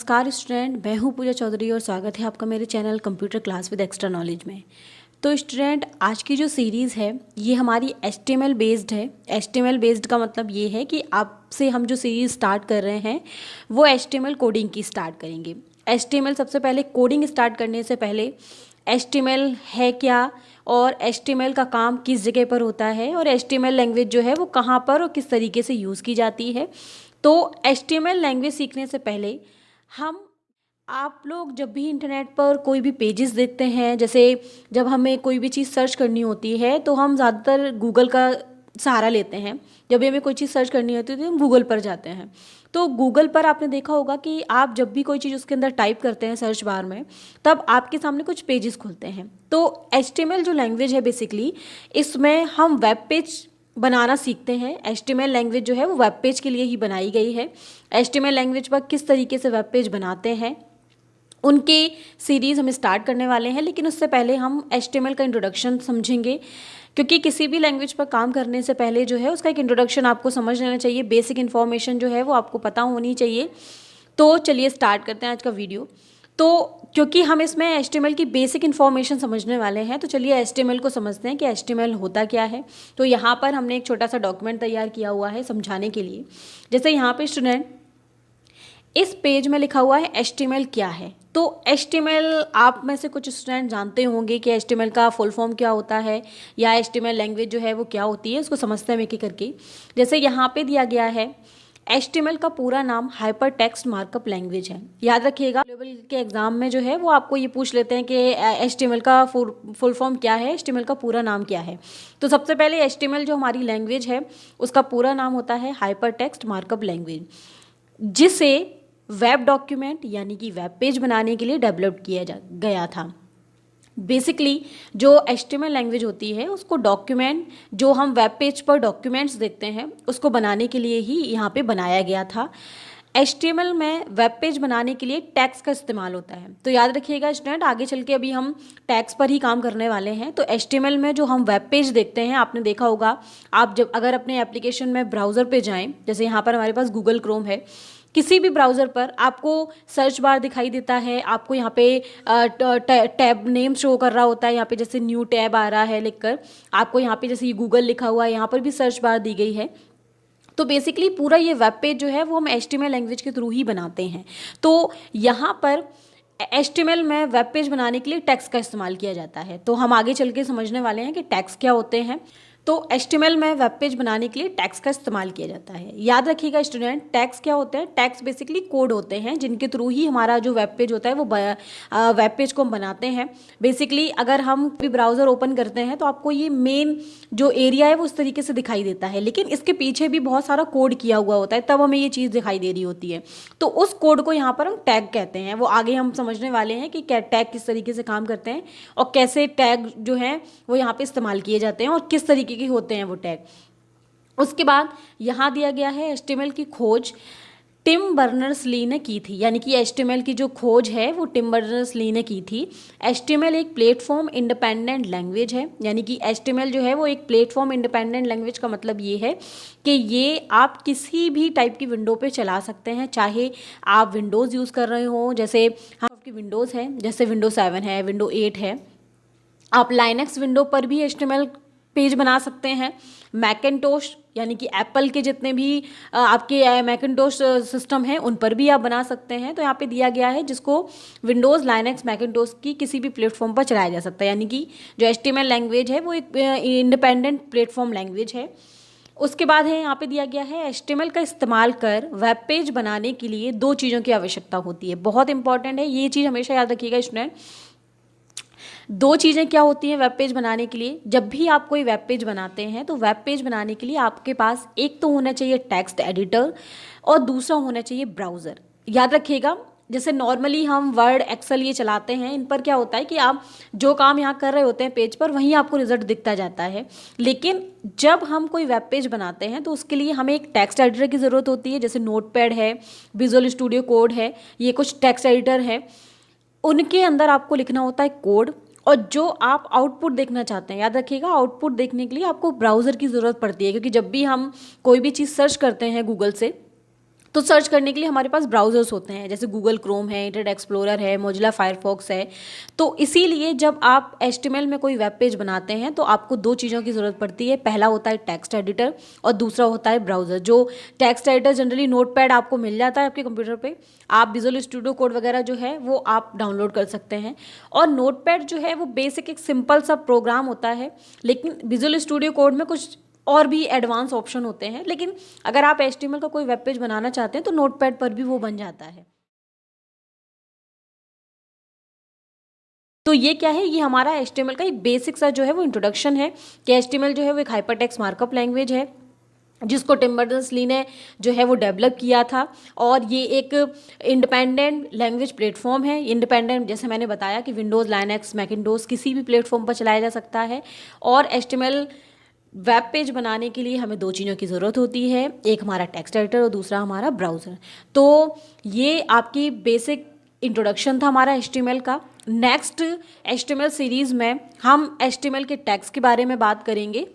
नमस्कार स्टूडेंट, मैं हूँ पूजा चौधरी और स्वागत है आपका मेरे channel computer class with extra knowledge में। तो स्टूडेंट, आज की जो सीरीज़ है ये हमारी HTML बेस्ड है। HTML बेस्ड का मतलब ये है कि आपसे हम जो सीरीज़ स्टार्ट कर रहे हैं वो HTML कोडिंग की स्टार्ट करेंगे। HTML सबसे पहले कोडिंग स्टार्ट करने से पहले HTML है क्या और HTML का काम किस जगह पर होता है और HTML लैंग्वेज जो है वो कहाँ पर और किस तरीके से यूज़ की जाती है। तो HTML लैंग्वेज सीखने से पहले हम आप लोग जब भी इंटरनेट पर कोई भी पेजेस देखते हैं, जैसे जब हमें कोई भी चीज़ सर्च करनी होती है तो हम ज़्यादातर गूगल का सहारा लेते हैं। जब भी हमें कोई चीज़ सर्च करनी होती है तो हम गूगल पर जाते हैं। तो गूगल पर आपने देखा होगा कि आप जब भी कोई चीज़ उसके अंदर टाइप करते हैं सर्च बार में, तब आपके सामने कुछ पेजेस खुलते हैं। तो HTML जो लैंग्वेज है बेसिकली, इसमें हम वेब पेज बनाना सीखते हैं। HTML लैंग्वेज जो है वो वेब पेज के लिए ही बनाई गई है। HTML लैंग्वेज पर किस तरीके से वेब पेज बनाते हैं उनके सीरीज़ हम स्टार्ट करने वाले हैं, लेकिन उससे पहले हम HTML का इंट्रोडक्शन समझेंगे, क्योंकि किसी भी लैंग्वेज पर काम करने से पहले जो है उसका एक इंट्रोडक्शन आपको समझ लेना चाहिए। बेसिक इन्फॉर्मेशन जो है वो आपको पता होनी चाहिए। तो चलिए स्टार्ट करते हैं आज का वीडियो। तो क्योंकि हम इसमें HTML की बेसिक इन्फॉर्मेशन समझने वाले हैं, तो चलिए HTML को समझते हैं कि HTML होता क्या है। तो यहाँ पर हमने एक छोटा सा डॉक्यूमेंट तैयार किया हुआ है समझाने के लिए। जैसे यहाँ पे स्टूडेंट, इस पेज में लिखा हुआ है HTML क्या है। तो HTML आप में से कुछ स्टूडेंट जानते होंगे कि HTML का फुल फॉर्म क्या होता है या HTML लैंग्वेज जो है वो क्या होती है। उसको समझते हैं एक एक करके। जैसे यहाँ पे दिया गया है, HTML का पूरा नाम हाइपर टेक्स्ट मार्कअप लैंग्वेज है। याद रखिएगा, लेवल के एग्जाम में जो है वो आपको ये पूछ लेते हैं कि HTML का फुल फॉर्म क्या है, HTML का पूरा नाम क्या है। तो सबसे पहले HTML जो हमारी लैंग्वेज है उसका पूरा नाम होता है हाइपर टेक्स्ट मार्कअप लैंग्वेज, जिसे वेब डॉक्यूमेंट यानी कि वेब पेज बनाने के लिए डेवलप किया गया था। बेसिकली जो HTML लैंग्वेज होती है उसको डॉक्यूमेंट, जो हम वेब पेज पर डॉक्यूमेंट्स देखते हैं उसको बनाने के लिए ही यहाँ पे बनाया गया था। HTML में वेब पेज बनाने के लिए टैग्स का इस्तेमाल होता है। तो याद रखिएगा स्टूडेंट, आगे चल के अभी हम टैग्स पर ही काम करने वाले हैं। तो HTML में जो हम वेब पेज देखते हैं, आपने देखा होगा, आप जब अगर अपने एप्लीकेशन में ब्राउज़र पे जाएं, जैसे यहाँ पर हमारे पास गूगल क्रोम है, किसी भी ब्राउज़र पर आपको सर्च बार दिखाई देता है। आपको यहाँ पे टैब नेम शो कर रहा होता है। यहाँ पे जैसे न्यू टैब आ रहा है लिखकर, आपको यहाँ पे जैसे ये गूगल लिखा हुआ है, यहाँ पर भी सर्च बार दी गई है। तो बेसिकली पूरा ये वेब पेज जो है वो हम HTML लैंग्वेज के थ्रू ही बनाते हैं। तो यहाँ पर HTML में वेब पेज बनाने के लिए टैग्स का इस्तेमाल किया जाता है। तो हम आगे चल के समझने वाले हैं कि टैग्स क्या होते हैं। तो HTML में वेब पेज बनाने के लिए टैग्स का इस्तेमाल किया जाता है। याद रखिएगा स्टूडेंट, टैग्स क्या होते हैं। टैग्स बेसिकली कोड होते हैं जिनके थ्रू ही हमारा जो वेब पेज होता है वो वेब पेज को हम बनाते हैं। बेसिकली अगर हम भी ब्राउज़र ओपन करते हैं तो आपको ये मेन जो एरिया है वो उस तरीके से दिखाई देता है, लेकिन इसके पीछे भी बहुत सारा कोड किया हुआ होता है, तब हमें ये चीज़ दिखाई दे रही होती है। तो उस कोड को यहाँ पर हम टैग कहते हैं। वो आगे हम समझने वाले हैं कि टैग किस तरीके से काम करते हैं और कैसे टैग जो हैं वो यहाँ पे इस्तेमाल किए जाते हैं और किस तरीके के होते हैं वो टैग। उसके बाद यहाँ दिया गया है HTML की खोज टिम बर्नर्स-ली ने की थी, यानी कि HTML की जो खोज है वो टिम बर्नर्स-ली ने की थी। HTML एक प्लेटफॉर्म इंडिपेंडेंट लैंग्वेज है, यानी कि HTML जो है वो एक प्लेटफॉर्म इंडिपेंडेंट लैंग्वेज का मतलब ये है कि ये आप किसी भी टाइप की विंडो पे चला सकते हैं। चाहे आप विंडोज़ यूज़ कर रहे हो, जैसे आपकी विंडोज़ है, जैसे विंडो 7 है, विंडो 8 है। आप लाइनक्स विंडो पर भी HTML पेज बना सकते हैं। मैकिन्टोश यानी कि एप्पल के जितने भी आपके मैकिन्टोश सिस्टम हैं उन पर भी आप बना सकते हैं। तो यहाँ पे दिया गया है जिसको विंडोज़, लाइनक्स, मैकिन्टोश की किसी भी प्लेटफॉर्म पर चलाया जा सकता है, यानी कि जो HTML लैंग्वेज है वो एक इंडिपेंडेंट प्लेटफॉर्म लैंग्वेज है। उसके बाद है यहाँ पे दिया गया है HTML का इस्तेमाल कर वेब पेज बनाने के लिए दो चीज़ों की आवश्यकता होती है। बहुत इंपॉर्टेंट है ये चीज़, हमेशा याद रखिएगा स्टूडेंट। दो चीज़ें क्या होती हैं वेब पेज बनाने के लिए। जब भी आप कोई वेब पेज बनाते हैं तो वेब पेज बनाने के लिए आपके पास एक तो होना चाहिए टेक्स्ट एडिटर और दूसरा होना चाहिए ब्राउज़र। याद रखिएगा, जैसे नॉर्मली हम वर्ड, एक्सेल ये चलाते हैं, इन पर क्या होता है कि आप जो काम यहाँ कर रहे होते हैं पेज पर वहीं आपको रिजल्ट दिखता जाता है। लेकिन जब हम कोई वेब पेज बनाते हैं तो उसके लिए हमें एक टेक्स्ट एडिटर की ज़रूरत होती है, जैसे नोटपैड है, विजुअल स्टूडियो कोड है, ये कुछ टेक्स्ट एडिटर है। उनके अंदर आपको लिखना होता है कोड, और जो आप आउटपुट देखना चाहते हैं, याद रखिएगा आउटपुट देखने के लिए आपको ब्राउज़र की ज़रूरत पड़ती है, क्योंकि जब भी हम कोई भी चीज़ सर्च करते हैं गूगल से तो सर्च करने के लिए हमारे पास ब्राउज़र्स होते हैं, जैसे गूगल क्रोम है, इंटरनेट एक्सप्लोरर है, मोजिला फायरफॉक्स है। तो इसीलिए जब आप एचटीएमएल में कोई वेब पेज बनाते हैं तो आपको दो चीज़ों की ज़रूरत पड़ती है। पहला होता है टेक्स्ट एडिटर और दूसरा होता है ब्राउज़र। जो टेक्स्ट एडिटर जनरली नोटपैड आपको मिल जाता है आपके कंप्यूटर पे, आप विजुअल स्टूडियो कोड वगैरह जो है वो आप डाउनलोड कर सकते हैं। और नोटपैड जो है वो बेसिक एक सिंपल सा प्रोग्राम होता है, लेकिन विजुअल स्टूडियो कोड में कुछ और भी एडवांस ऑप्शन होते हैं। लेकिन अगर आप एचटीएमएल का कोई वेब पेज बनाना चाहते हैं तो नोटपैड पर भी वो बन जाता है। तो ये क्या है, ये हमारा एचटीएमएल का एक बेसिक सा जो है वो इंट्रोडक्शन है कि एचटीएमएल जो है वो एक हाइपरटेक्स्ट मार्कअप लैंग्वेज है जिसको टिम बर्नर्स-ली ने जो है वो डेवलप किया था। और ये एक इंडिपेंडेंट लैंग्वेज प्लेटफॉर्म है। इंडिपेंडेंट जैसे मैंने बताया कि विंडोज़, लाइनक्स, मैकिन्टोश किसी भी प्लेटफॉर्म पर चलाया जा सकता है। और एचटीएमएल वेब पेज बनाने के लिए हमें दो चीज़ों की ज़रूरत होती है, एक हमारा टेक्स्ट एडिटर और दूसरा हमारा ब्राउज़र। तो ये आपकी बेसिक इंट्रोडक्शन था हमारा एचटीएमएल का। नेक्स्ट एचटीएमएल सीरीज़ में हम एचटीएमएल के टैग्स के बारे में बात करेंगे।